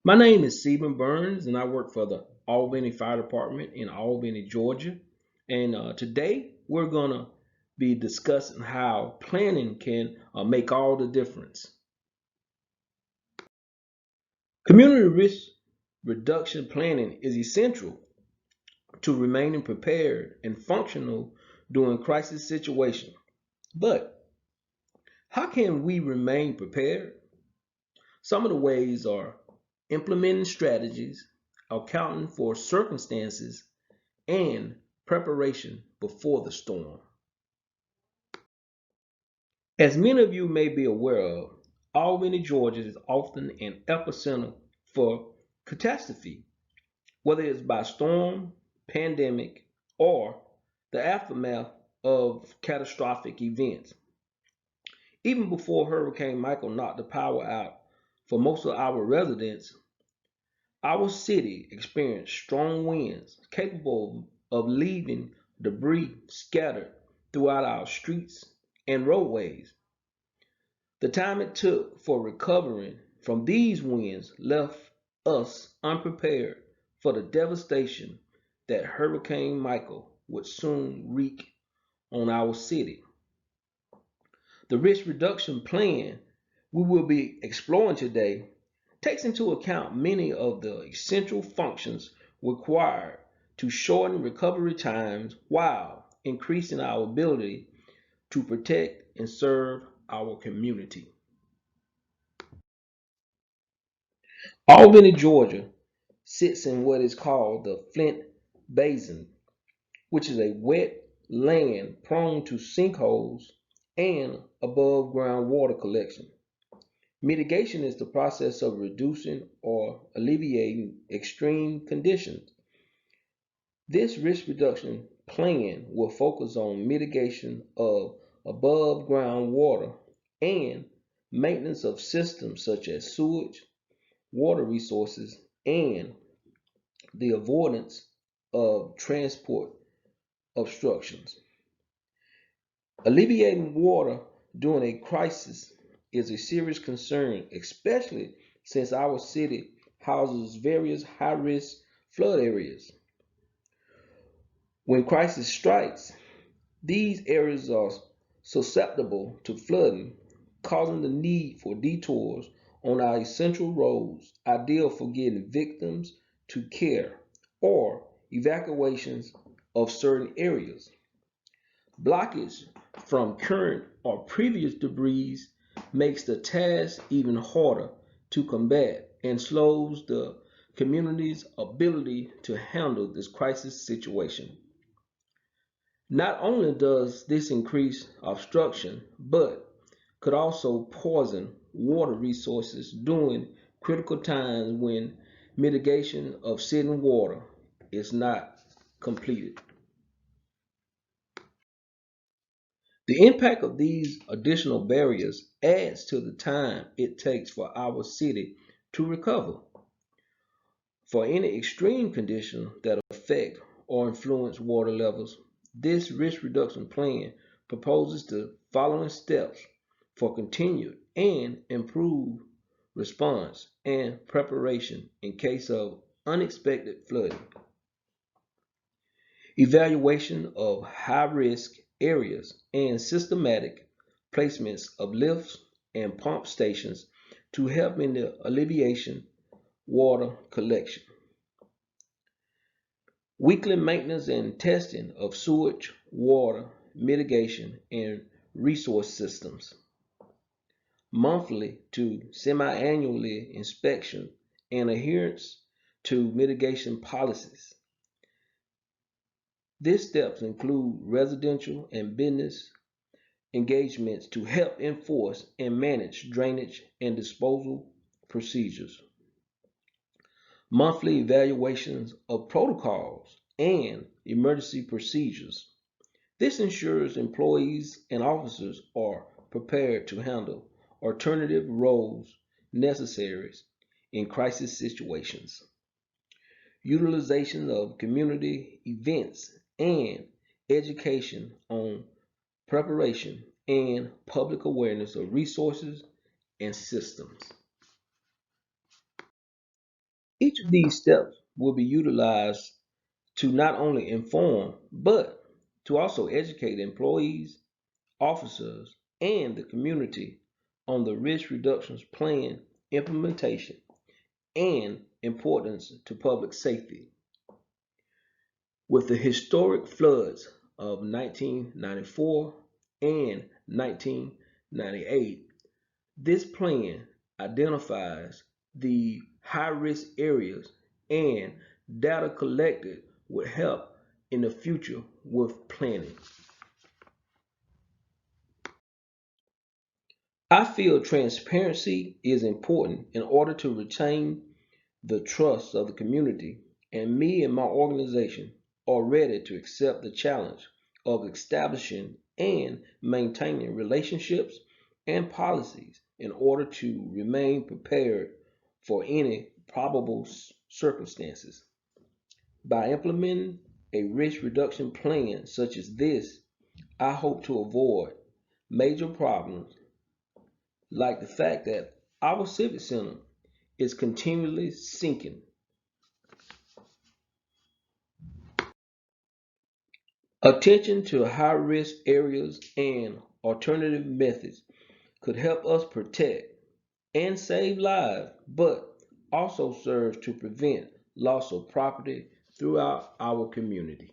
My name is Sebon Burns, and I work for the Albany Fire Department in Albany, Georgia. And today we're going to be discussing how planning can make all the difference. Community risk reduction planning is essential to remaining prepared and functional during crisis situations. But how can we remain prepared? Some of the ways are implementing strategies, accounting for circumstances, and preparation before the storm. As many of you may be aware of, Albany, Georgia is often an epicenter for catastrophe, whether it's by storm, pandemic, or the aftermath of catastrophic events. Even before Hurricane Michael knocked the power out for most of our residents, our city experienced strong winds capable of leaving debris scattered throughout our streets and roadways. The time it took for recovering from these winds left us unprepared for the devastation that Hurricane Michael would soon wreak on our city. The risk reduction plan we will be exploring today takes into account many of the essential functions required to shorten recovery times while increasing our ability to protect and serve our community. Albany, Georgia sits in what is called the Flint Basin, which is a wet land prone to sinkholes and above ground water collection. Mitigation is the process of reducing or alleviating extreme conditions. This risk reduction plan will focus on mitigation of above ground water and maintenance of systems such as sewage, water resources, and the avoidance of transport obstructions. Alleviating water during a crisis is a serious concern, especially since our city houses various high risk flood areas. When crisis strikes, these areas are susceptible to flooding, causing the need for detours on our essential roads, ideal for getting victims to care or evacuations of certain areas. Blockage from current or previous debris makes the task even harder to combat and slows the community's ability to handle this crisis situation. Not only does this increase obstruction, but could also poison water resources during critical times when mitigation of sitting water is not completed. The impact of these additional barriers adds to the time it takes for our city to recover. For any extreme condition that affect or influence water levels, this risk reduction plan proposes the following steps for continued and improved response and preparation in case of unexpected flooding. Evaluation of high-risk areas and systematic placements of lifts and pump stations to help in the alleviation water collection. Weekly maintenance and testing of sewage, water, mitigation, and resource systems. Monthly to semi-annually inspection and adherence to mitigation policies. These steps include residential and business engagements to help enforce and manage drainage and disposal procedures. Monthly evaluations of protocols and emergency procedures. This ensures employees and officers are prepared to handle alternative roles necessary in crisis situations. Utilization of community events and education on preparation and public awareness of resources and systems. Each of these steps will be utilized to not only inform, but to also educate employees, officers, and the community on the risk reduction plan implementation and importance to public safety. With the historic floods of 1994 and 1998, this plan identifies the high risk areas, and data collected would help in the future with planning. I feel transparency is important in order to retain the trust of the community, and me and my organization are ready to accept the challenge of establishing and maintaining relationships and policies in order to remain prepared for any probable circumstances. By implementing a risk reduction plan such as this, I hope to avoid major problems like the fact that our civic center is continually sinking. Attention to high risk areas and alternative methods could help us protect and save lives, but also serves to prevent loss of property throughout our community.